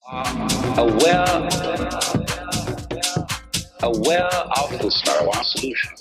Aware of the marijuana solution.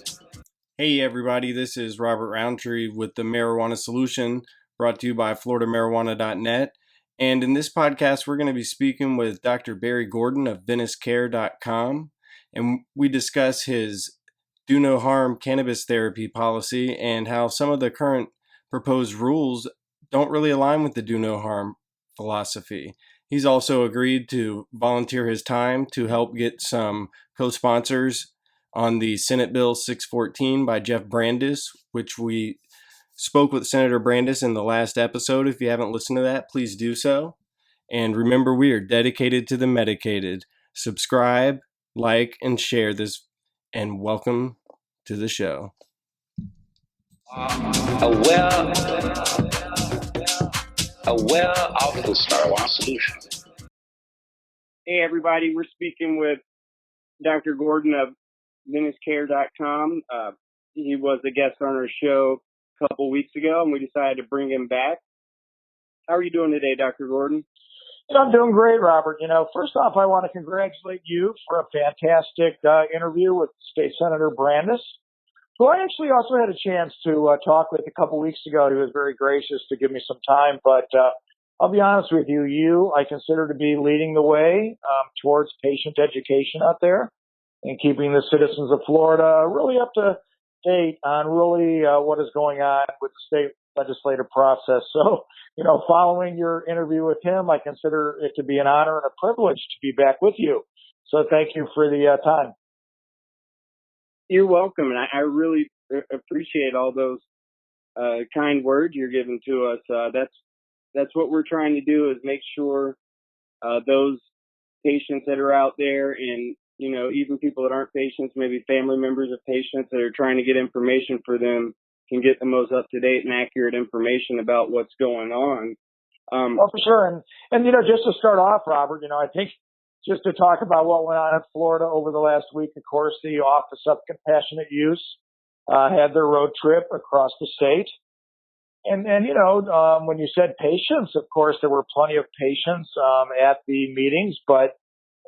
Hey everybody, this is Robert Roundtree with the Marijuana Solution, brought to you by FloridaMarijuana.net. And in this podcast, we're going to be speaking with Dr. Barry Gordon of VeniceCare.com, and we discuss his do no harm cannabis therapy policy and how some of the current proposed rules don't really align with the do no harm philosophy. He's also agreed to volunteer his time to help get some co-sponsors on the Senate Bill 614 by Jeff Brandes, which we spoke with Senator Brandes in the last episode. If you haven't listened to that, please do so. And remember, we are dedicated to the medicated. Subscribe, like, and share this, and welcome to the show. Aware of the marijuana solution. Hey everybody, we're speaking with Dr. Gordon of VeniceCare.com. He was a guest on our show a couple weeks ago, and we decided to bring him back. How are you doing today, Dr. Gordon? I'm doing great, Robert. First off, I want to congratulate you for a fantastic interview with State Senator Brandes, who I actually also had a chance to talk with a couple weeks ago. He was very gracious to give me some time, but I'll be honest with you, I consider to be leading the way towards patient education out there and keeping the citizens of Florida really up to date on really what is going on with the state legislative process. So, following your interview with him, I consider it to be an honor and a privilege to be back with you. So thank you for the time. You're welcome, and I really appreciate all those kind words you're giving to us. That's what we're trying to do, is make sure those patients that are out there, and even people that aren't patients, maybe family members of patients that are trying to get information for them, can get the most up-to-date and accurate information about what's going on. Well, for sure. And just to start off, Robert, I think just to talk about what went on in Florida over the last week, of course, the Office of Compassionate Use had their road trip across the state. And when you said patients, of course, there were plenty of patients at the meetings, but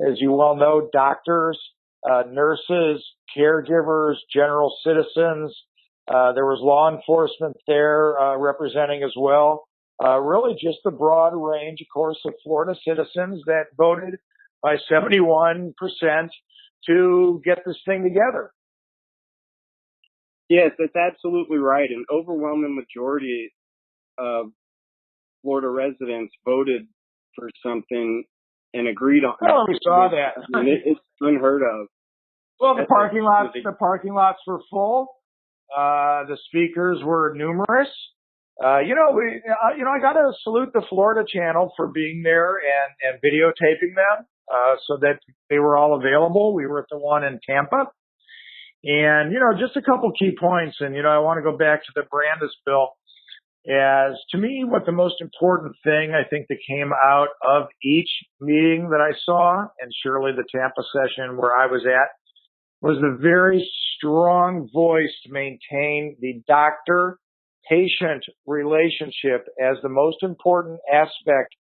as you well know, doctors, nurses, caregivers, general citizens, there was law enforcement there representing as well. Really just the broad range, of course, of Florida citizens that voted by 71% to get this thing together. Yes, that's absolutely right. An overwhelming majority of Florida residents voted for something and agreed on it. Oh, we saw that. I mean, it's unheard of. Well, the parking lots were full. The speakers were numerous. I got to salute the Florida channel for being there and videotaping them, so that they were all available. We were at the one in Tampa. And, just a couple key points. And, I want to go back to the Brandes bill. As to me, what the most important thing I think that came out of each meeting that I saw, and surely the Tampa session where I was at, was the very strong voice to maintain the doctor-patient relationship as the most important aspect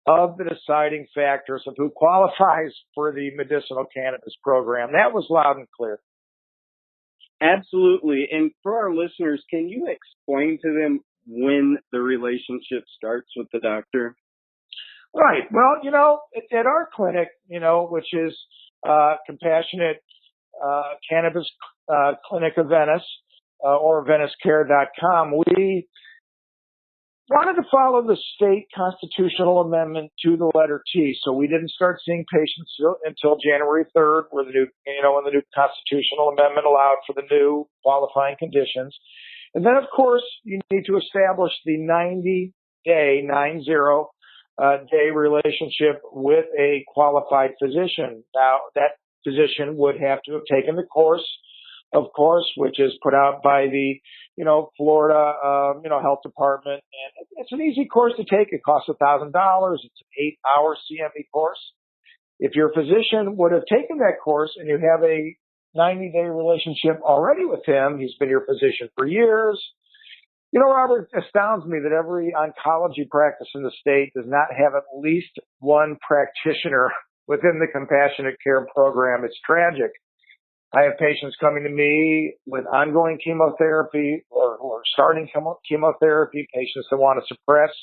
of the deciding factors of who qualifies for the medicinal cannabis program. That was loud and clear. Absolutely. And for our listeners, can you explain to them when the relationship starts with the doctor? Right. Well, at our clinic, which is Compassionate Cannabis Clinic of Venice, or VeniceCare.com, we wanted to follow the state constitutional amendment to the letter T. So we didn't start seeing patients until January 3rd, where when the new constitutional amendment allowed for the new qualifying conditions. And then, of course, you need to establish the 90-day relationship with a qualified physician. Now, that physician would have to have taken the course, of course, which is put out by the, Florida, Health Department. And it's an easy course to take. It costs $1,000. It's an 8-hour CME course. If your physician would have taken that course and you have a 90-day relationship already with him, he's been your physician for years, You know, Robert, it astounds me that every oncology practice in the state does not have at least one practitioner within the compassionate care program. It's tragic. I have patients coming to me with ongoing chemotherapy or who are starting chemotherapy, patients that want to suppress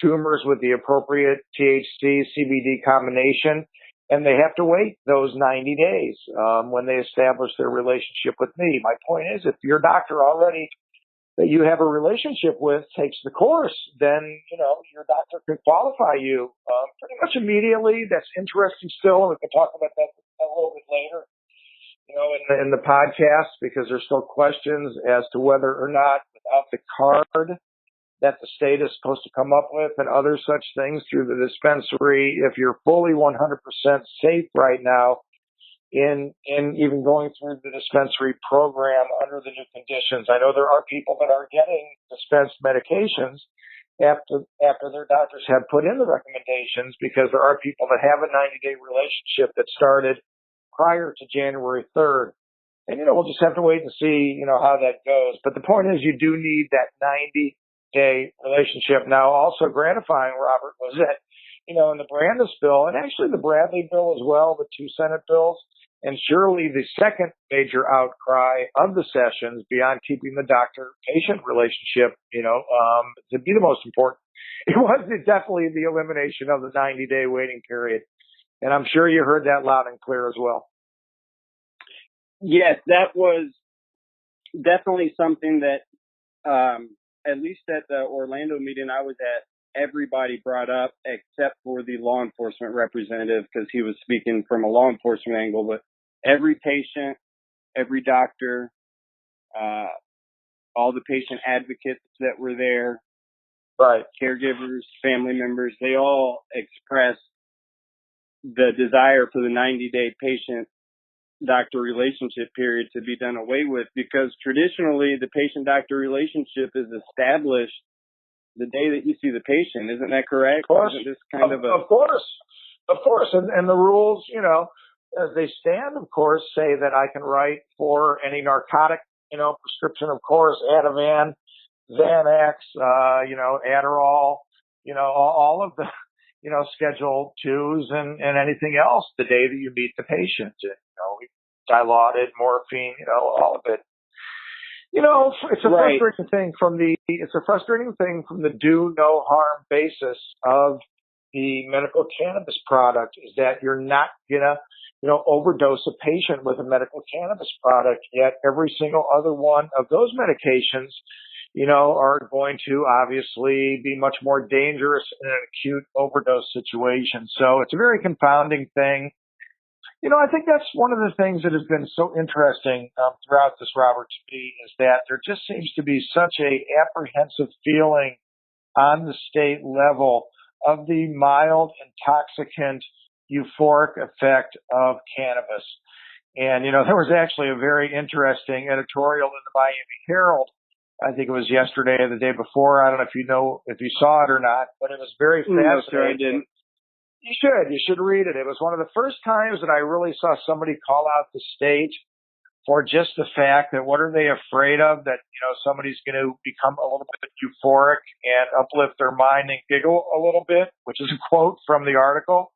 tumors with the appropriate THC, CBD combination, and they have to wait those 90 days when they establish their relationship with me. My point is, if your doctor already that you have a relationship with takes the course, then, you know, your doctor can qualify you pretty much immediately. That's interesting still. We can talk about that a little bit later, you know, in the podcast, because there's still questions as to whether or not without the card that the state is supposed to come up with and other such things through the dispensary, if you're fully 100% safe right now in even going through the dispensary program under the new conditions. I know there are people that are getting dispensed medications after their doctors have put in the recommendations, because there are people that have a 90-day relationship that started prior to January 3rd. And, you know, we'll just have to wait and see, you know, how that goes. But the point is, you do need that 90-day relationship. Now, also gratifying, Robert, was that, you know, in the Brandes bill, and actually the Bradley bill as well, the two Senate bills, and surely the second major outcry of the sessions, beyond keeping the doctor-patient relationship, you know, to be the most important, it was definitely the elimination of the 90-day waiting period. And I'm sure you heard that loud and clear as well. Yes, that was definitely something that, at least at the Orlando meeting I was at, everybody brought up except for the law enforcement representative, because he was speaking from a law enforcement angle. But every patient, every doctor, all the patient advocates that were there, right, caregivers, family members, they all expressed the desire for the 90-day patient-doctor relationship period to be done away with, because traditionally the patient-doctor relationship is established the day that you see the patient. Isn't that correct? Of course. Isn't this kind of Of course. And the rules, you know, as they stand, of course, say that I can write for any narcotic, you know, prescription, of course, Ativan, Xanax, you know, Adderall, you know, all of the, you know, Schedule 2s and anything else the day that you meet the patient. You know, Dilaudid, morphine, you know, all of it. You know, it's a frustrating thing from the do no harm basis of the medical cannabis product, is that you're not gonna, you know, overdose a patient with a medical cannabis product. Yet every single other one of those medications, you know, are going to obviously be much more dangerous in an acute overdose situation. So it's a very confounding thing. You know, I think that's one of the things that has been so interesting throughout this, Robert, to me, is that there just seems to be such a apprehensive feeling on the state level of the mild intoxicant euphoric effect of cannabis. And, you know, there was actually a very interesting editorial in the Miami Herald. I think it was yesterday or the day before. I don't know if you saw it or not, but it was very fascinating. No, sir, I didn't. You should read it. It was one of the first times that I really saw somebody call out the state for just the fact that what are they afraid of, that, you know, somebody's going to become a little bit euphoric and uplift their mind and giggle a little bit, which is a quote from the article.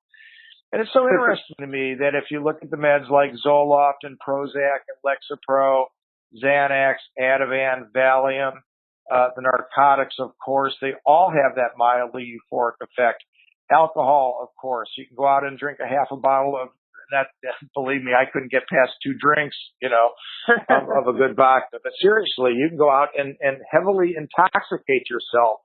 And it's so interesting to me that if you look at the meds like Zoloft and Prozac and Lexapro, Xanax, Ativan, Valium, the narcotics, of course, they all have that mildly euphoric effect. Alcohol, of course, you can go out and drink a half a bottle of that. Believe me, I couldn't get past 2 drinks, you know, of a good vodka. But seriously, you can go out and heavily intoxicate yourself.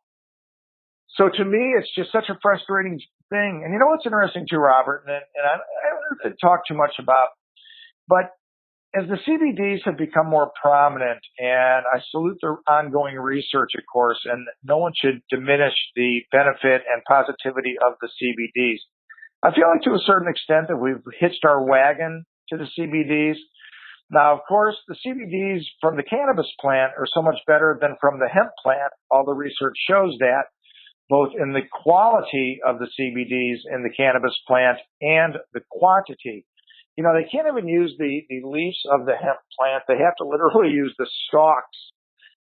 So to me, it's just such a frustrating thing. And you know what's interesting too, Robert, and I don't have to talk too much about, but as the CBDs have become more prominent, and I salute the ongoing research, of course, and no one should diminish the benefit and positivity of the CBDs. I feel like to a certain extent that we've hitched our wagon to the CBDs. Now, of course, the CBDs from the cannabis plant are so much better than from the hemp plant. All the research shows that, both in the quality of the CBDs in the cannabis plant and the quantity. You know, they can't even use the leaves of the hemp plant. They have to literally use the stalks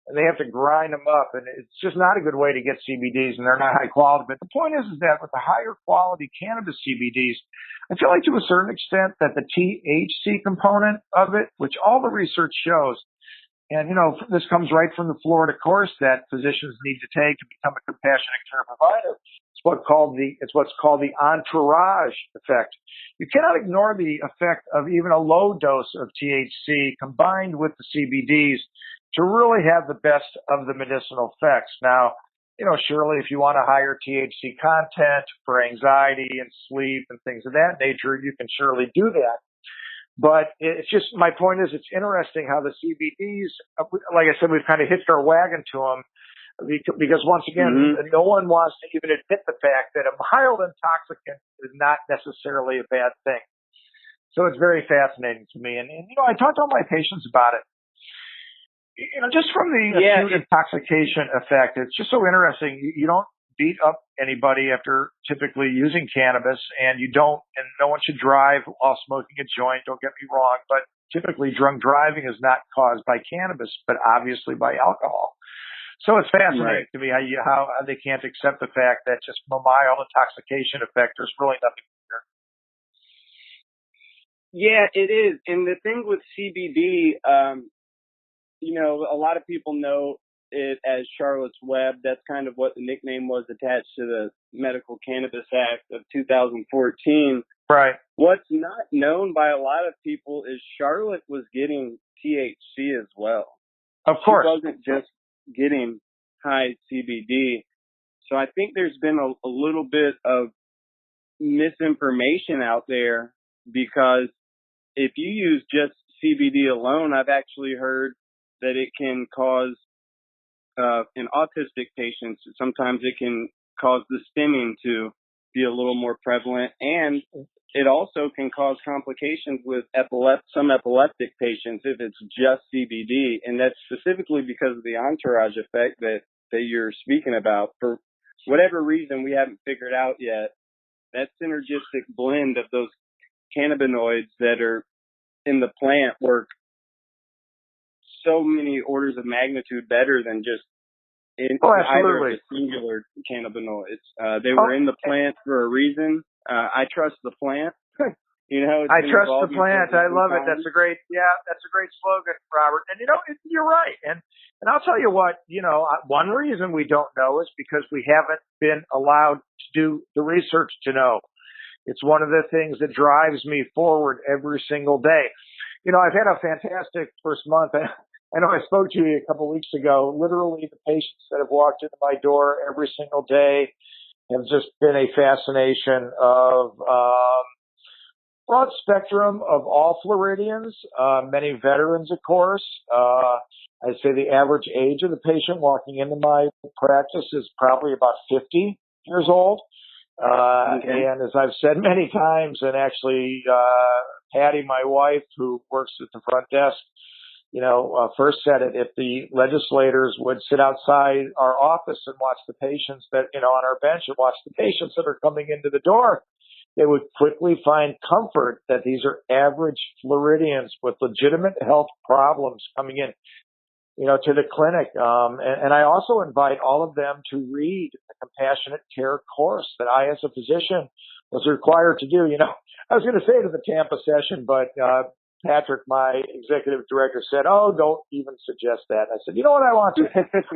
and they have to grind them up, and it's just not a good way to get CBDs, and they're not high quality. But the point is that with the higher quality cannabis CBDs, I feel like to a certain extent that the THC component of it, which all the research shows, and this comes right from the Florida course that physicians need to take to become a compassionate care provider. It's what's called the entourage effect. You cannot ignore the effect of even a low dose of THC combined with the CBDs to really have the best of the medicinal effects. Now, surely if you want a higher THC content for anxiety and sleep and things of that nature, you can surely do that. But it's just, my point is, it's interesting how the CBDs, like I said, we've kind of hitched our wagon to them because once again, no one wants to even admit the fact that a mild intoxicant is not necessarily a bad thing. So it's very fascinating to me. And I talk to all my patients about it. Just from the acute intoxication effect, it's just so interesting. You don't beat up anybody after typically using cannabis, and no one should drive while smoking a joint. Don't get me wrong, but typically drunk driving is not caused by cannabis, but obviously by alcohol. So it's fascinating to me how they can't accept the fact that just from a mild intoxication effect, there's really nothing here. Yeah, it is. And the thing with CBD, a lot of people know it as Charlotte's Web. That's kind of what the nickname was attached to the Medical Cannabis Act of 2014. Right. What's not known by a lot of people is Charlotte was getting THC as well. Of course. She wasn't just getting high CBD. So I think there's been a little bit of misinformation out there, because if you use just CBD alone, I've actually heard that it can cause, in autistic patients, sometimes it can cause the stimming to be a little more prevalent, and it also can cause complications with some epileptic patients if it's just CBD, and that's specifically because of the entourage effect that you're speaking about. For whatever reason we haven't figured out yet, that synergistic blend of those cannabinoids that are in the plant work so many orders of magnitude better than just either of the singular cannabinoids. They were in the plant for a reason. I trust the plant. I trust the plant. I love it. That's a great slogan, Robert. And you're right. And I'll tell you what, one reason we don't know is because we haven't been allowed to do the research to know. It's one of the things that drives me forward every single day. I've had a fantastic first month. I know I spoke to you a couple of weeks ago. Literally, the patients that have walked into my door every single day have just been a fascination of broad spectrum of all Floridians, many veterans, of course. I'd say the average age of the patient walking into my practice is probably about 50 years old. And as I've said many times, and actually Patty, my wife, who works at the front desk, first said it, if the legislators would sit outside our office and watch the patients that, on our bench and watch the patients that are coming into the door, they would quickly find comfort that these are average Floridians with legitimate health problems coming in, to the clinic. And I also invite all of them to read the compassionate care course that I, as a physician, was required to do. I was going to say it at the Tampa session, but Patrick, my executive director, said, "Oh, don't even suggest that." I said, "You know what I want to?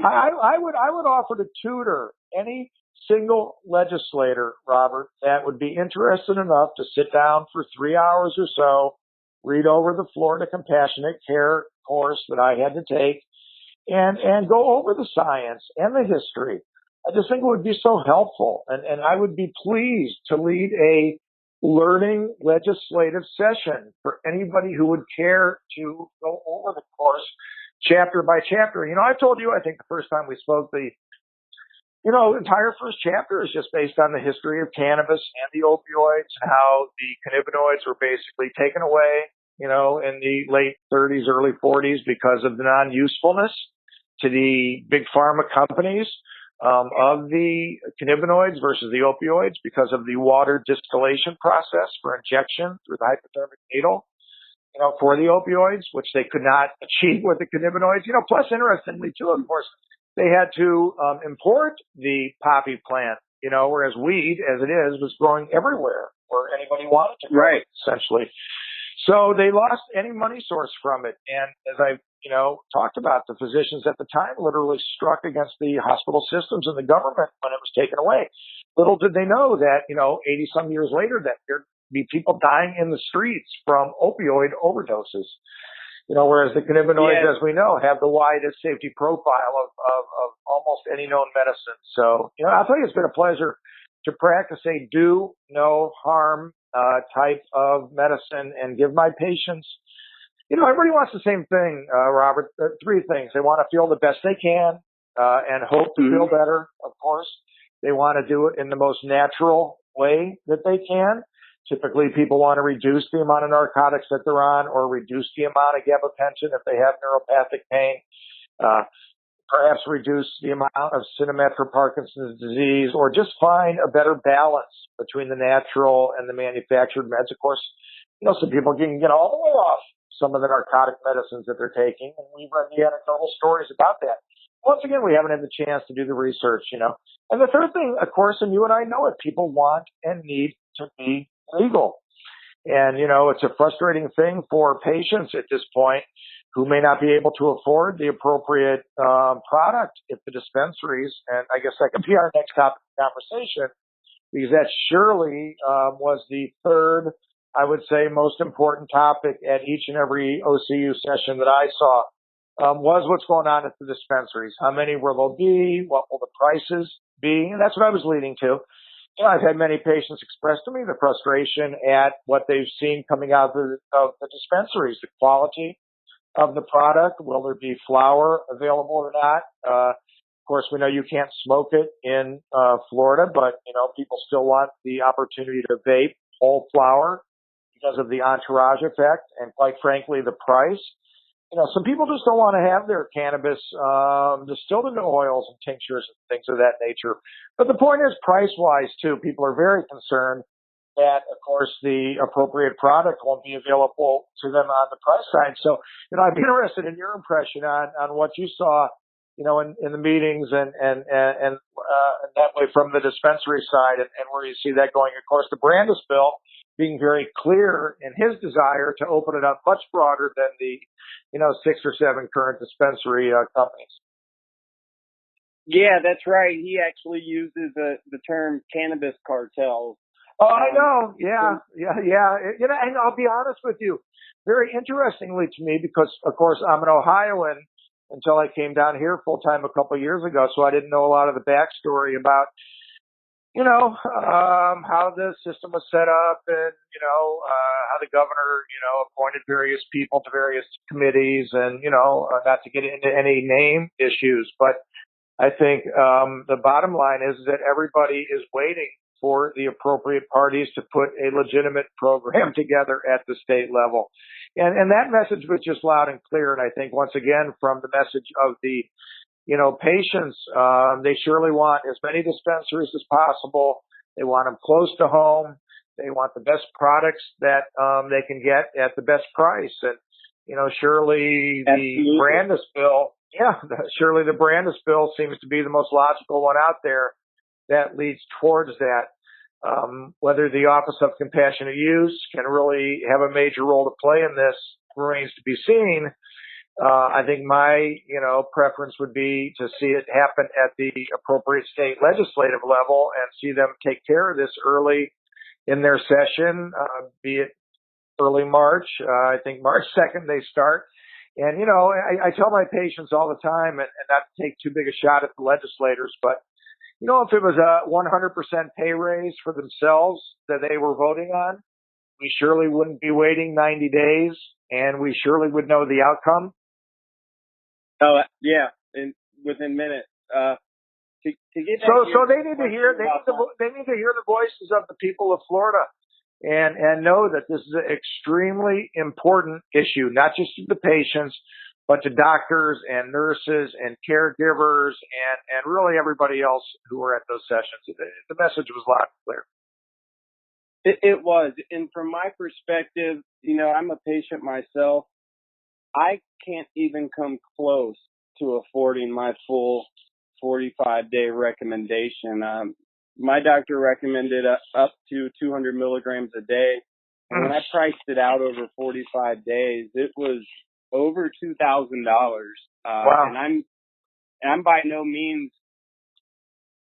I would offer to tutor any single legislator, Robert, that would be interested enough to sit down for 3 hours or so, read over the Florida Compassionate Care course that I had to take, and go over the science and the history. I just think it would be so helpful, and I would be pleased to lead a learning legislative session for anybody who would care to go over the course chapter by chapter. I told you, I think the first time we spoke, the entire first chapter is just based on the history of cannabis and the opioids and how the cannabinoids were basically taken away, in the late 30s, early 40s because of the non-usefulness to the big pharma companies of the cannabinoids versus the opioids because of the water distillation process for injection through the hypodermic needle. for the opioids, which they could not achieve with the cannabinoids. Plus, interestingly, too, of course, they had to import the poppy plant, whereas weed, as it is, was growing everywhere where anybody wanted to grow it, essentially. So they lost any money source from it. And as I, talked about, the physicians at the time literally struck against the hospital systems and the government when it was taken away. Little did they know that, 80 some years later, that there'd be people dying in the streets from opioid overdoses. Whereas the cannabinoids, as we know, have the widest safety profile of almost any known medicine. So, I'll tell you, it's been a pleasure to practice a do no harm type of medicine and give my patients, everybody wants the same thing, Robert. Three things. They want to feel the best they can and hope to feel better, of course. They want to do it in the most natural way that they can. Typically, people want to reduce the amount of narcotics that they're on or reduce the amount of gabapentin if they have neuropathic pain. Perhaps reduce the amount of Sinemet for Parkinson's disease, or just find a better balance between the natural and the manufactured meds. Of course, some people can get all the way off some of the narcotic medicines that they're taking, and we've read the anecdotal stories about that. Once again, we haven't had the chance to do the research, And the third thing, of course, and you and I know it, people want and need to be legal. And, it's a frustrating thing for patients at this point who may not be able to afford the appropriate product if the dispensaries, and I guess that could be our next topic of conversation, because that surely was the third, I would say, most important topic at each and every OCU session that I saw, was what's going on at the dispensaries. How many will there be? What will the prices be? And that's what I was leading to. I've had many patients express to me the frustration at what they've seen coming out of the dispensaries, the quality of the product. Will there be flour available or not? Of course, we know you can't smoke it in Florida, but, people still want the opportunity to vape whole flour because of the entourage effect and, quite frankly, the price. Some people just don't want to have their cannabis distilled into oils and tinctures and things of that nature. But the point is, price-wise, too, people are very concerned that, of course, the appropriate product won't be available to them on the price side. So, I'd be interested in your impression on what you saw, in the meetings and that way from the dispensary side and where you see that going. Of course, the Brandes bill being very clear in his desire to open it up much broader than the, 6 or 7 current dispensary companies. Yeah, that's right. He actually uses the term cannabis cartels. Oh, I know. Yeah. And I'll be honest with you, very interestingly to me, because of course I'm an Ohioan until I came down here full time a couple of years ago, so I didn't know a lot of the backstory about how the system was set up and, how the governor, appointed various people to various committees and, not to get into any name issues. But I think the bottom line is that everybody is waiting for the appropriate parties to put a legitimate program together at the state level. And that message was just loud and clear. And I think, once again, from the message of the patients, they surely want as many dispensaries as possible. They want them close to home. They want the best products that they can get at the best price. And, surely the Brandes bill, surely the Brandes bill seems to be the most logical one out there that leads towards that. Whether the Office of Compassionate Use can really have a major role to play in this remains to be seen. I think my, preference would be to see it happen at the appropriate state legislative level and see them take care of this early in their session, be it early March. I think March 2nd they start. And, I tell my patients all the time, and not to take too big a shot at the legislators, but, if it was a 100% pay raise for themselves that they were voting on, we surely wouldn't be waiting 90 days, and we surely would know the outcome. Oh, yeah, within minutes. To get so they need to hear they need to hear the voices of the people of Florida, and know that this is an extremely important issue, not just to the patients, but to doctors and nurses and caregivers and really everybody else who were at those sessions. The message was loud and clear. It was. And from my perspective, I'm a patient myself. I can't even come close to affording my full 45-day recommendation. My doctor recommended up to 200 milligrams a day. And when I priced it out over 45 days, it was over $2,000. Wow. And I'm by no means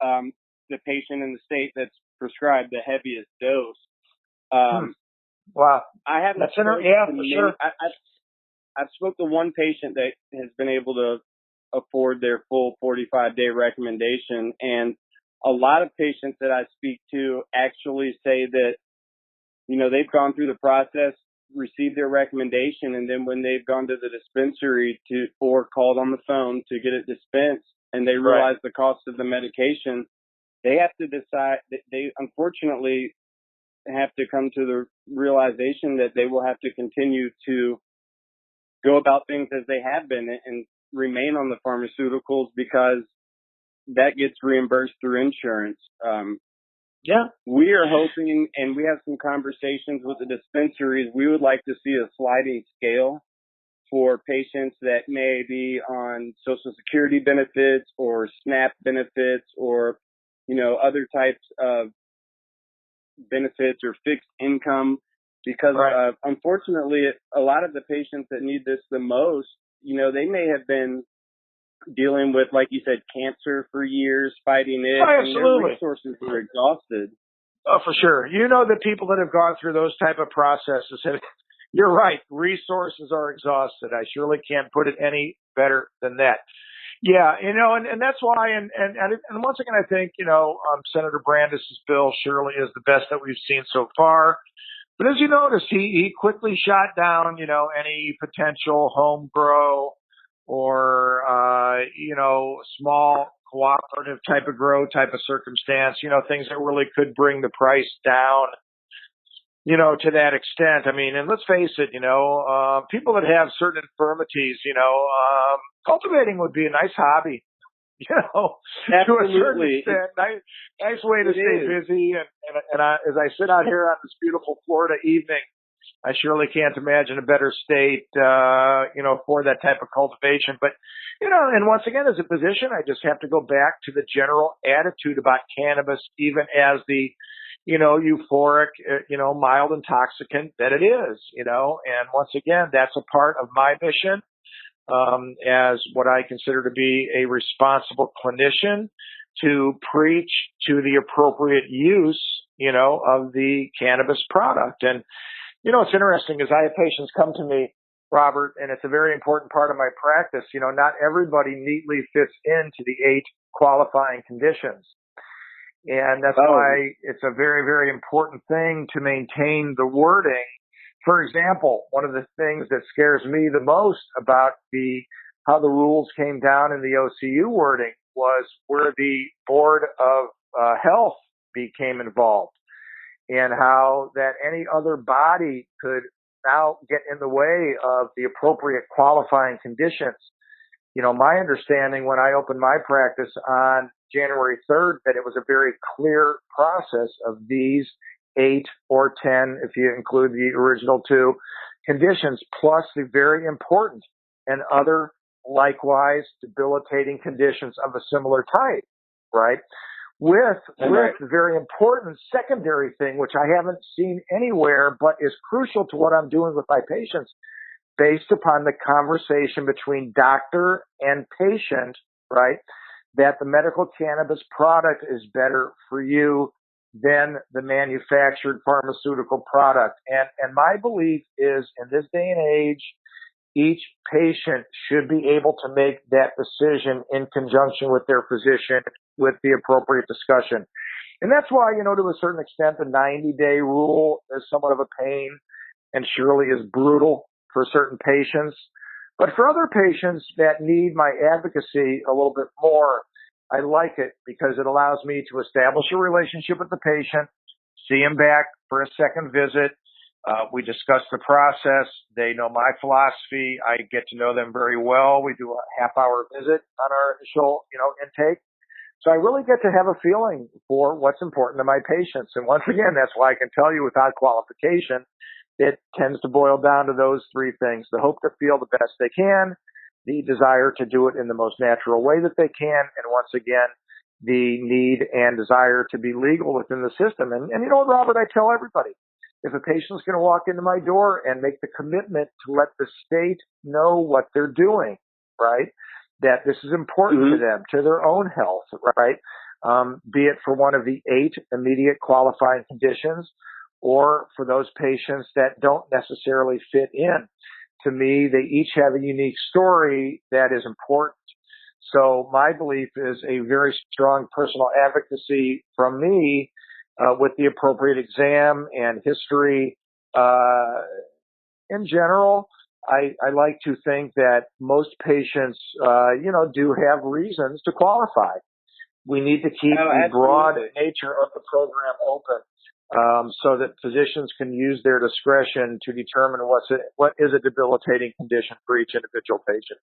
the patient in the state that's prescribed the heaviest dose. Wow. I haven't. Yeah, for sure. I've spoke to one patient that has been able to afford their full 45-day recommendation, and a lot of patients that I speak to actually say that, they've gone through the process, received their recommendation, and then when they've gone to the dispensary or called on the phone to get it dispensed, and they realize the cost of the medication, they have to decide that they unfortunately have to come to the realization that they will have to continue to go about things as they have been and remain on the pharmaceuticals because that gets reimbursed through insurance. We are hoping, and we have some conversations with the dispensaries, we would like to see a sliding scale for patients that may be on Social Security benefits or SNAP benefits or, other types of benefits or fixed income, because unfortunately, a lot of the patients that need this the most, they may have been dealing with, like you said, cancer for years, fighting it, and their resources were exhausted. Oh, for sure. The people that have gone through those type of processes, you're right, resources are exhausted. I surely can't put it any better than that. Yeah, and that's why, and once again, I think, Senator Brandis's bill surely is the best that we've seen so far. But as you noticed, he quickly shot down, any potential home grow or, small cooperative type of grow type of circumstance, things that really could bring the price down, to that extent. I mean, and let's face it, people that have certain infirmities, cultivating would be a nice hobby, Absolutely. to a certain extent. Nice way to stay busy. And as I sit out here on this beautiful Florida evening, I surely can't imagine a better state, for that type of cultivation. But, and once again, as a physician, I just have to go back to the general attitude about cannabis, even as the, euphoric, mild intoxicant that it is, and once again, that's a part of my mission, as what I consider to be a responsible clinician to preach to the appropriate use, of the cannabis product. And, it's interesting as I have patients come to me, Robert, and it's a very important part of my practice. Not everybody neatly fits into the 8 qualifying conditions. And that's why it's a very, very important thing to maintain the wording. For example, one of the things that scares me the most about how the rules came down in the OCU wording was where the Board of Health became involved, and how that any other body could now get in the way of the appropriate qualifying conditions. My understanding when I opened my practice on January 3rd, that it was a very clear process of these 8 or 10, if you include the original 2 conditions, plus the very important and other likewise debilitating conditions of a similar type, right? With the very important secondary thing, which I haven't seen anywhere, but is crucial to what I'm doing with my patients, based upon the conversation between doctor and patient, right, that the medical cannabis product is better for you than the manufactured pharmaceutical product. And my belief is, in this day and age, each patient should be able to make that decision in conjunction with their physician with the appropriate discussion. And that's why, to a certain extent, the 90-day rule is somewhat of a pain and surely is brutal for certain patients. But for other patients that need my advocacy a little bit more, I like it because it allows me to establish a relationship with the patient, see him back for a second visit. We discuss the process. They know my philosophy. I get to know them very well. We do a half-hour visit on our initial, intake. So I really get to have a feeling for what's important to my patients. And once again, that's why I can tell you without qualification, it tends to boil down to those three things: the hope to feel the best they can, the desire to do it in the most natural way that they can, and once again, the need and desire to be legal within the system. And you know what, Robert, I tell everybody, if a patient's going to walk into my door and make the commitment to let the state know what they're doing, right, that this is important to them, to their own health, right, be it for one of the 8 immediate qualifying conditions or for those patients that don't necessarily fit in. To me, they each have a unique story that is important. So my belief is a very strong personal advocacy from me with the appropriate exam and history. In general, I like to think that most patients, do have reasons to qualify. We need to keep the broad nature of the program open so that physicians can use their discretion to determine what is a debilitating condition for each individual patient.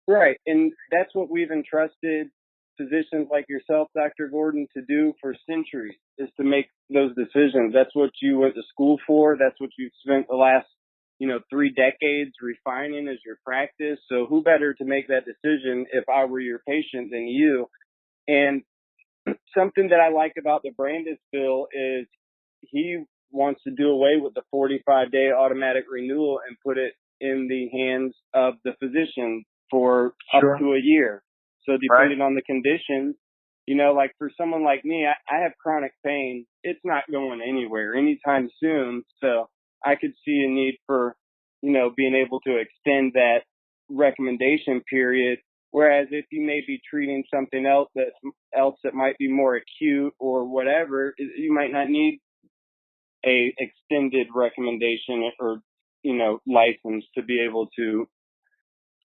Right, and that's what we've entrusted physicians like yourself, Dr. Gordon, to do for centuries, is to make those decisions. That's what you went to school for. That's what you've spent the last, 3 decades refining as your practice. So who better to make that decision if I were your patient than you? And something that I like about the Brandeis bill is he wants to do away with the 45-day automatic renewal and put it in the hands of the physician for up to a year. So depending on the condition, like for someone like me, I have chronic pain. It's not going anywhere anytime soon. So I could see a need for, being able to extend that recommendation period. Whereas if you may be treating something else that might be more acute or whatever, you might not need a extended recommendation or, license to be able to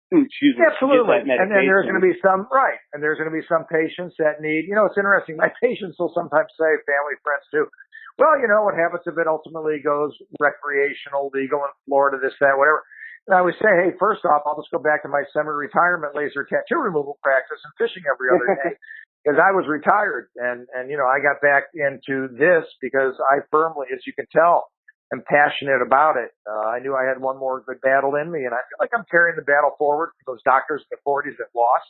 Absolutely. And then there's going to be some, and there's going to be some patients that need, it's interesting. My patients will sometimes say, family, friends too, well, what happens if it ultimately goes recreational, legal in Florida, this, that, whatever. And I always say, hey, first off, I'll just go back to my semi-retirement laser tattoo removal practice and fishing every other day because I was retired. And, I got back into this because I firmly, as you can tell, am passionate about it. I knew I had one more good battle in me, and I feel like I'm carrying the battle forward for those doctors in the 40s that lost,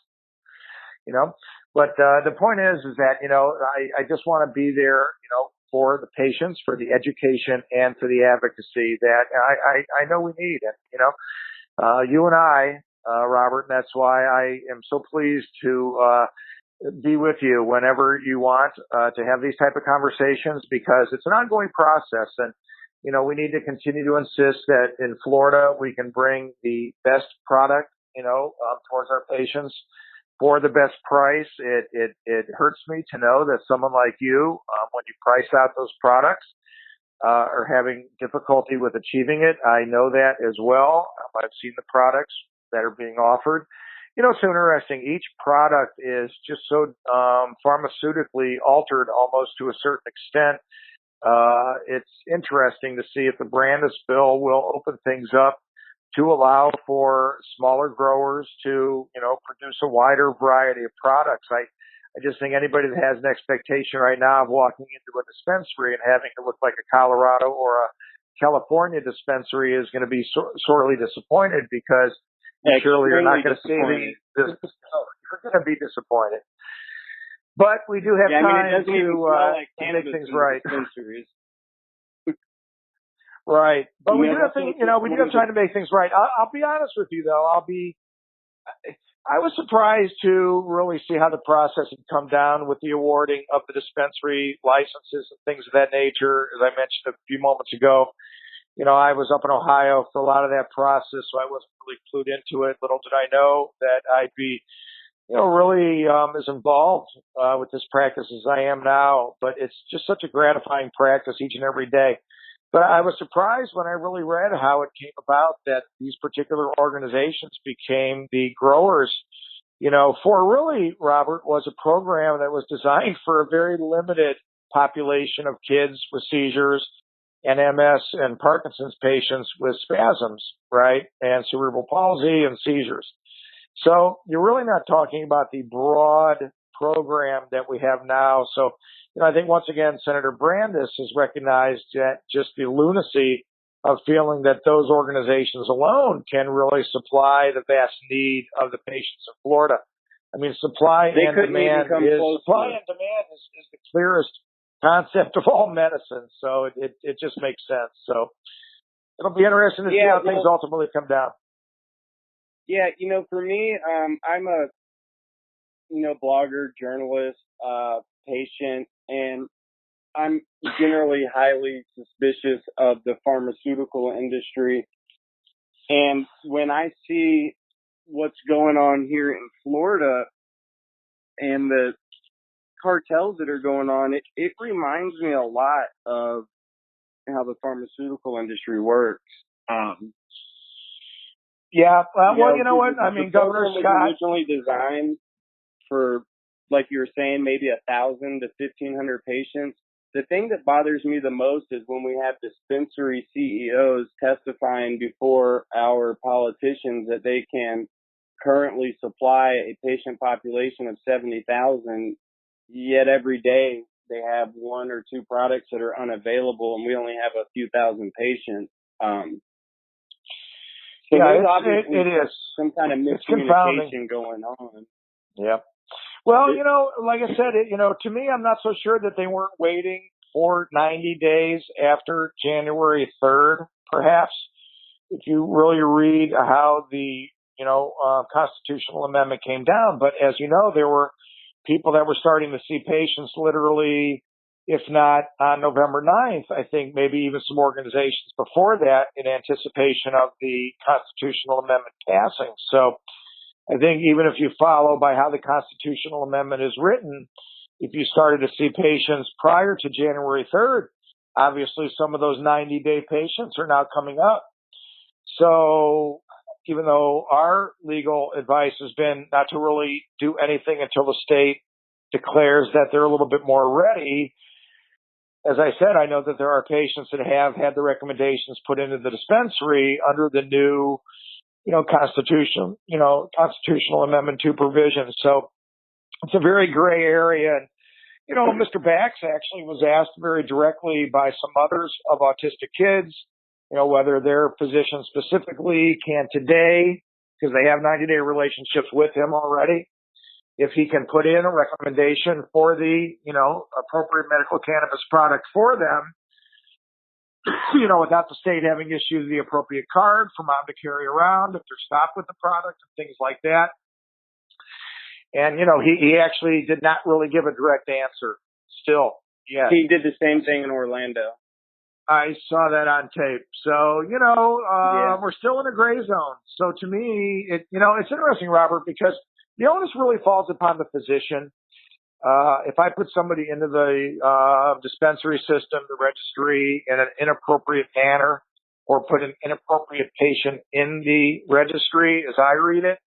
But the point is that, I just want to be there, for the patients, for the education, and for the advocacy that I know we need. And, you and I, Robert, and that's why I am so pleased to be with you whenever you want to have these type of conversations, because it's an ongoing process. And we need to continue to insist that in Florida, we can bring the best product, towards our patients for the best price. It hurts me to know that someone like you, when you price out those products, are having difficulty with achieving it. I know that as well. I've seen the products that are being offered. It's interesting. Each product is just so pharmaceutically altered almost to a certain extent. It's interesting to see if the Brandeis bill will open things up to allow for smaller growers to, produce a wider variety of products. I just think anybody that has an expectation right now of walking into a dispensary and having to look like a Colorado or a California dispensary is going to be sorely disappointed, because surely you're not going to see you're going to be disappointed. But we do have time to make things right. Right. But we do have time to make things right. I'll be honest with you, though. I was surprised to really see how the process had come down with the awarding of the dispensary licenses and things of that nature. As I mentioned a few moments ago, I was up in Ohio for a lot of that process, so I wasn't really clued into it. Little did I know that I'd be really as involved with this practice as I am now. But it's just such a gratifying practice each and every day. But I was surprised when I really read how it came about that these particular organizations became the growers. For really, Robert, was a program that was designed for a very limited population of kids with seizures and MS and Parkinson's patients with spasms, right, and cerebral palsy and seizures. So you're really not talking about the broad program that we have now. So, I think once again, Senator Brandes has recognized that just the lunacy of feeling that those organizations alone can really supply the vast need of the patients of Florida. I mean, supply and demand is the clearest concept of all medicine. So it just makes sense. So it'll be interesting to see how things ultimately come down. Yeah, for me, I'm a, blogger, journalist, patient, and I'm generally highly suspicious of the pharmaceutical industry. And when I see what's going on here in Florida and the cartels that are going on, it reminds me a lot of how the pharmaceutical industry works. Yeah, well, you know what? I mean, Governor Scott originally designed for, like you were saying, maybe 1,000 to 1,500 patients. The thing that bothers me the most is when we have dispensary CEOs testifying before our politicians that they can currently supply a patient population of 70,000, yet every day they have one or two products that are unavailable, and we only have a few thousand patients. So it is some kind of miscommunication going on. Yeah. Well, like I said, to me, I'm not so sure that they weren't waiting for 90 days after January 3rd, perhaps. If you really read how the, constitutional amendment came down. But as you know, there were people that were starting to see patients literally, if not on November 9th, I think maybe even some organizations before that in anticipation of the constitutional amendment passing. So I think even if you follow by how the constitutional amendment is written, if you started to see patients prior to January 3rd, obviously some of those 90-day patients are now coming up. So even though our legal advice has been not to really do anything until the state declares that they're a little bit more ready, as I said, I know that there are patients that have had the recommendations put into the dispensary under the new constitutional amendment 2 provisions. So it's a very gray area. And, Mr. Bax actually was asked very directly by some mothers of autistic kids, whether their physician specifically can today, because they have 90-day relationships with him already, if he can put in a recommendation for the, appropriate medical cannabis product for them, without the state having issued the appropriate card for mom to carry around if they're stopped with the product and things like that. And, he actually did not really give a direct answer still yet. He did the same thing in Orlando. I saw that on tape. So, we're still in a gray zone. So to me, it's interesting, Robert, because the onus really falls upon the physician. If I put somebody into the dispensary system, the registry, in an inappropriate manner, or put an inappropriate patient in the registry, as I read it,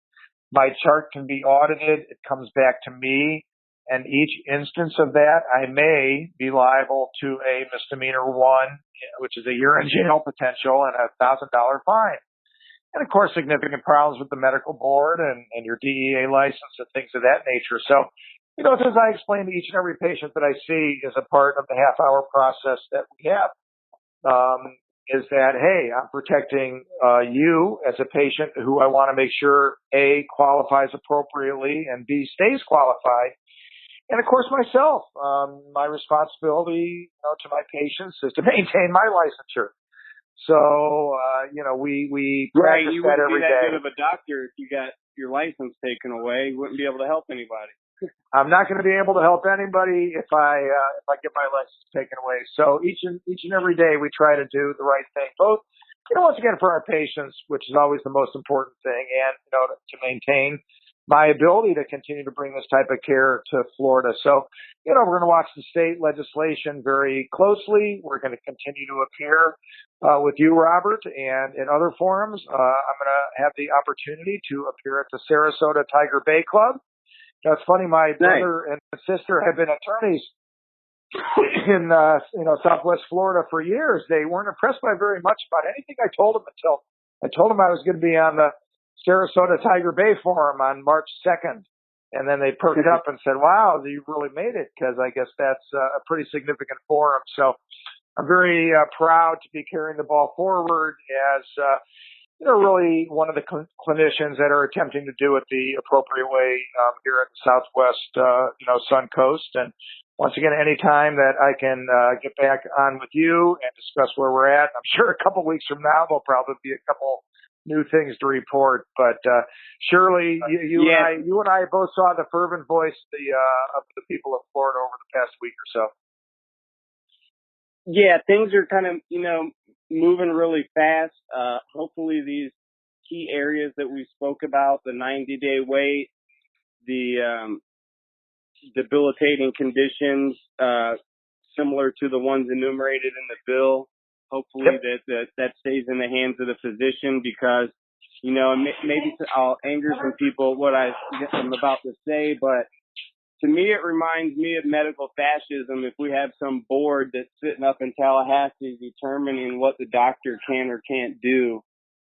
my chart can be audited. It comes back to me. And each instance of that, I may be liable to a misdemeanor 1, which is a year in jail potential, and a $1,000 fine. And of course, significant problems with the medical board and your DEA license and things of that nature. So, as I explain to each and every patient that I see as a part of the half-hour process that we have, is that, hey, I'm protecting you as a patient who I want to make sure, A, qualifies appropriately, and B, stays qualified. And of course, myself, my responsibility to my patients is to maintain my licensure. So, we practice that every day. You wouldn't be that good of a doctor if you got your license taken away. You wouldn't be able to help anybody. I'm not going to be able to help anybody if I get my license taken away. So each and every day we try to do the right thing, both, once again for our patients, which is always the most important thing, and, to maintain my ability to continue to bring this type of care to Florida. So, we're going to watch the state legislation very closely. We're going to continue to appear with you, Robert, and in other forums. I'm going to have the opportunity to appear at the Sarasota Tiger Bay Club. It's funny, my brother and sister have been attorneys in Southwest Florida for years. They weren't impressed by very much about anything I told them until I told them I was going to be on the Sarasota Tiger Bay Forum on March 2nd. And then they perked up and said, wow, you really made it, because I guess that's a pretty significant forum. So I'm very proud to be carrying the ball forward as, really one of the clinicians that are attempting to do it the appropriate way here at the Southwest, Sun Coast. And once again, any time that I can get back on with you and discuss where we're at, I'm sure a couple weeks from now there'll probably be a couple new things to report. But Shirley, you and I both saw the fervent voice of the people of Florida over the past week or so. Yeah, things are kind of, moving really fast. Hopefully these key areas that we spoke about, the 90-day wait, the debilitating conditions similar to the ones enumerated in the bill, hopefully that stays in the hands of the physician, because, maybe I'll anger some people what I'm about to say, but to me, it reminds me of medical fascism if we have some board that's sitting up in Tallahassee determining what the doctor can or can't do.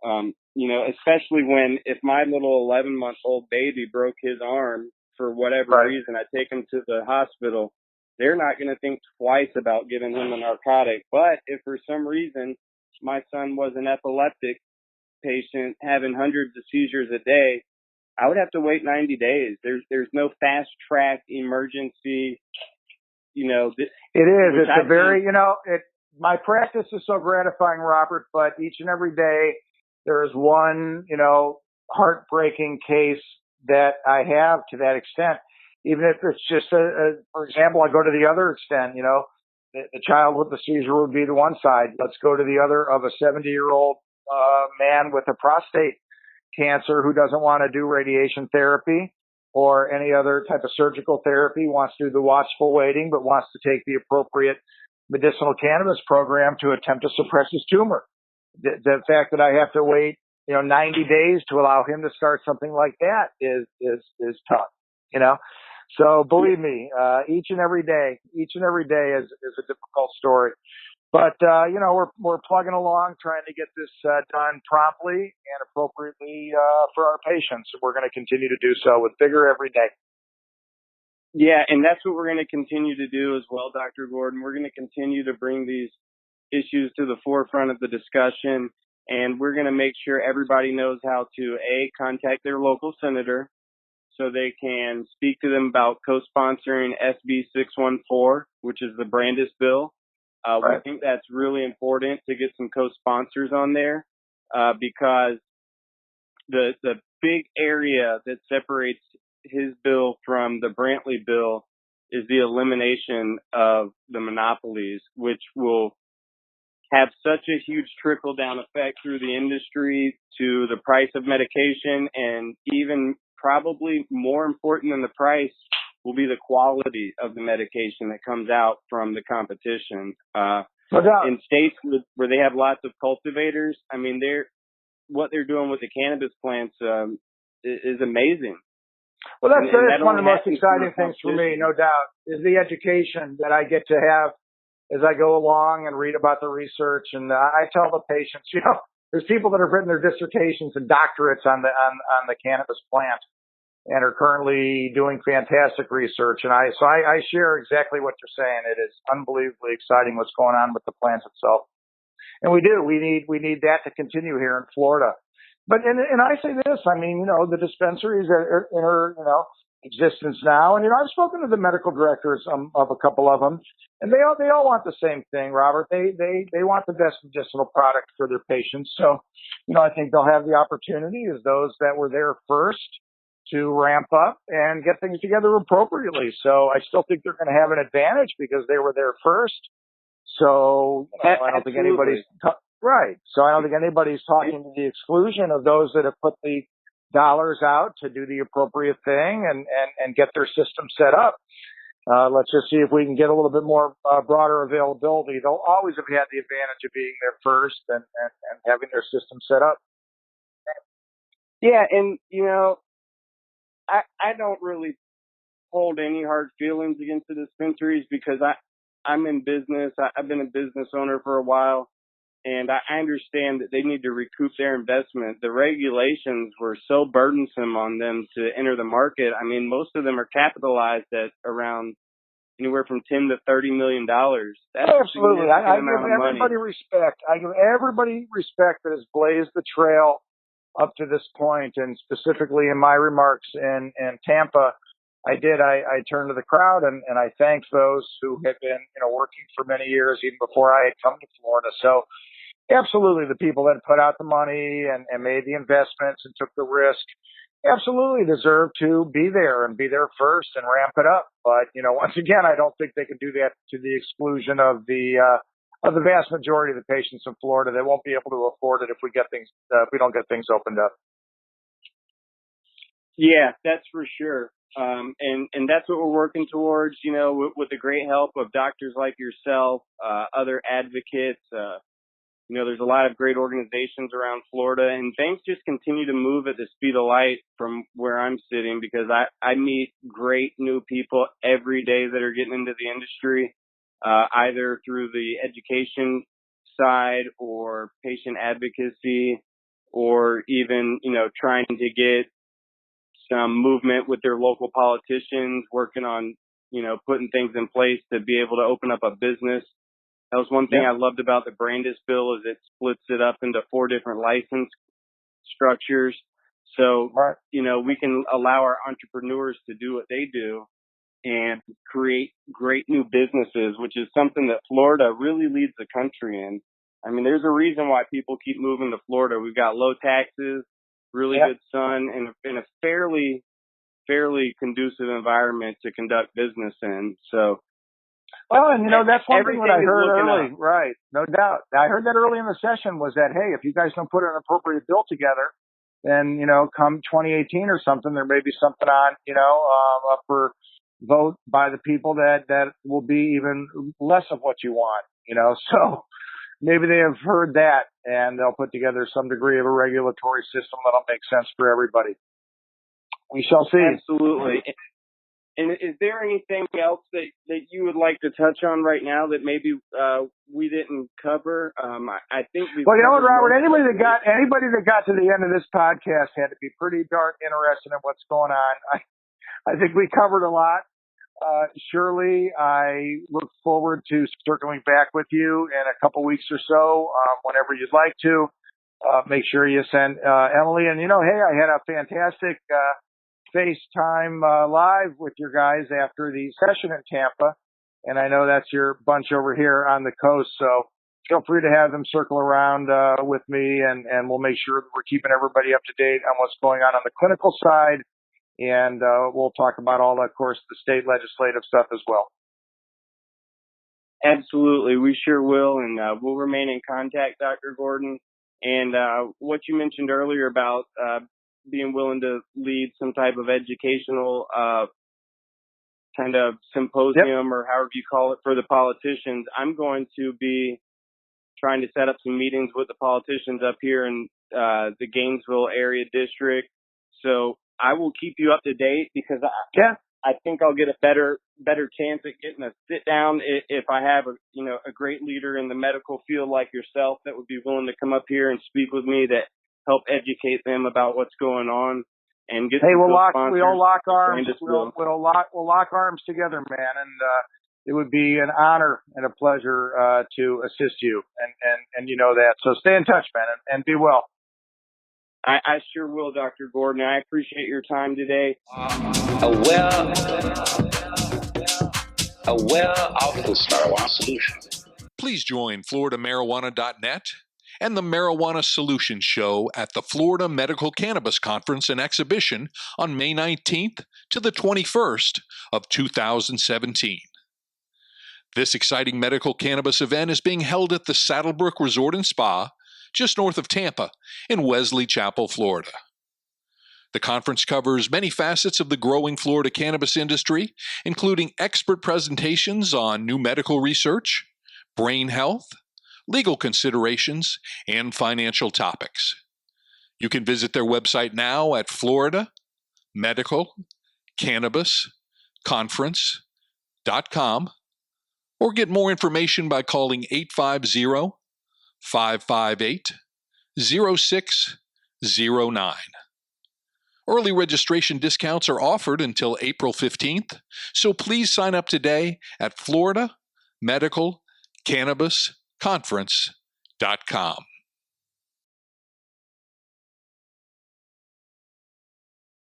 Especially if my little 11-month-old baby broke his arm for whatever reason, I take him to the hospital. They're not going to think twice about giving him a narcotic. But if for some reason my son was an epileptic patient having hundreds of seizures a day, I would have to wait 90 days. There's no fast track emergency, It is. It's a very, my practice is so gratifying, Robert, but each and every day there is one, heartbreaking case that I have to that extent. Even if it's just for example, I go to the other extent, the child with the seizure would be the one side. Let's go to the other of a 70-year-old man with a prostate cancer who doesn't want to do radiation therapy or any other type of surgical therapy, wants to do the watchful waiting, but wants to take the appropriate medicinal cannabis program to attempt to suppress his tumor. The fact that I have to wait, 90 days to allow him to start something like that is tough, So believe me, each and every day is a difficult story. But, we're plugging along, trying to get this done promptly and appropriately for our patients. We're going to continue to do so with vigor every day. Yeah, and that's what we're going to continue to do as well, Dr. Gordon. We're going to continue to bring these issues to the forefront of the discussion, and we're going to make sure everybody knows how to, contact their local senator so they can speak to them about co-sponsoring SB 614, which is the Brandis bill. We think that's really important to get some co-sponsors on there because the big area that separates his bill from the Brantley bill is the elimination of the monopolies, which will have such a huge trickle-down effect through the industry to the price of medication, and even probably more important than the price will be the quality of the medication that comes out from the competition. In states where they have lots of cultivators, what they're doing with the cannabis plants is amazing. Well, that's one of the most exciting things for me, no doubt, is the education that I get to have as I go along and read about the research. And I tell the patients, there's people that have written their dissertations and doctorates on the cannabis plant and are currently doing fantastic research. And I share exactly what you're saying. It is unbelievably exciting what's going on with the plant itself. And we need that to continue here in Florida. But, and I say this, the dispensaries are in existence now. And, I've spoken to the medical directors of a couple of them, and they all want the same thing, Robert. They want the best medicinal product for their patients. So, I think they'll have the opportunity as those that were there first to ramp up and get things together appropriately. So I still think they're going to have an advantage because they were there first. So I don't think anybody's So I don't think anybody's talking to the exclusion of those that have put the dollars out to do the appropriate thing and get their system set up. Let's just see if we can get a little bit more broader availability. They'll always have had the advantage of being there first and having their system set up. Yeah, and I don't really hold any hard feelings against the dispensaries because I'm in business. I've been a business owner for a while. and I understand that they need to recoup their investment. The regulations were so burdensome on them to enter the market. I mean, most of them are capitalized at around anywhere from $10 to $30 million. That's absolutely. I give everybody respect. I give everybody respect that has blazed the trail up to this point, and specifically in my remarks in Tampa, I turned to the crowd and I thanked those who had been, working for many years even before I had come to Florida. So absolutely, the people that put out the money and made the investments and took the risk absolutely deserve to be there and be there first and ramp it up. But, once again, I don't think they can do that to the exclusion of the vast majority of the patients in Florida. They won't be able to afford it if we don't get things opened up. Yeah, that's for sure. And that's what we're working towards, with the great help of doctors like yourself, other advocates. There's a lot of great organizations around Florida, and things just continue to move at the speed of light from where I'm sitting, because I meet great new people every day that are getting into the industry, either through the education side or patient advocacy, or even, trying to get some movement with their local politicians, working on, putting things in place to be able to open up a business. That was one thing I loved about the Brandis bill, is it splits it up into 4 different license structures. So, we can allow our entrepreneurs to do what they do and create great new businesses, which is something that Florida really leads the country in. I mean, there's a reason why people keep moving to Florida. We've got low taxes, really good sun, and a fairly conducive environment to conduct business in. So, well, and that's one thing that I heard early, right? No doubt. I heard that early in the session was that, hey, if you guys don't put an appropriate bill together, then come 2018 or something, there may be something on, up for vote by the people that will be even less of what you want, So maybe they have heard that, and they'll put together some degree of a regulatory system that'll make sense for everybody. We shall see. Absolutely. And is there anything else that you would like to touch on right now that maybe we didn't cover? I think we've. Well, you know what, Robert? Anybody that got to the end of this podcast had to be pretty darn interested in what's going on. I think we covered a lot. Shirley, I look forward to circling back with you in a couple weeks or so, whenever you'd like to. Make sure you send Emily. And, hey, I had a fantastic FaceTime live with your guys after the session in Tampa. And I know that's your bunch over here on the coast. So feel free to have them circle around with me, and we'll make sure that we're keeping everybody up to date on what's going on the clinical side. And we'll talk about all, of course, the state legislative stuff as well. Absolutely. We sure will. And we'll remain in contact, Dr. Gordon. And what you mentioned earlier about being willing to lead some type of educational kind of symposium, or however you call it, for the politicians. I'm going to be trying to set up some meetings with the politicians up here in the Gainesville area district. So I will keep you up to date, because I think I'll get a better chance at getting a sit down if I have a great leader in the medical field like yourself that would be willing to come up here and speak with me, that help educate them about what's going on, and get. Hey, we'll lock arms. We'll lock arms together, man, and it would be an honor and a pleasure to assist you, and you know that. So stay in touch, man, and be well. I sure will, Dr. Gordon. I appreciate your time today. Aware of the marijuana solution. Please join FloridaMarijuana.net and the Marijuana Solution Show at the Florida Medical Cannabis Conference and Exhibition on May 19th to the 21st of 2017. This exciting medical cannabis event is being held at the Saddlebrook Resort and Spa, just north of Tampa, in Wesley Chapel, Florida. The conference covers many facets of the growing Florida cannabis industry, including expert presentations on new medical research, brain health, legal considerations, and financial topics. You can visit their website now at floridamedicalcannabisconference.com, or get more information by calling 888-558-0609. Early registration discounts are offered until April 15th, so please sign up today at FloridaMedicalCannabisConference.com.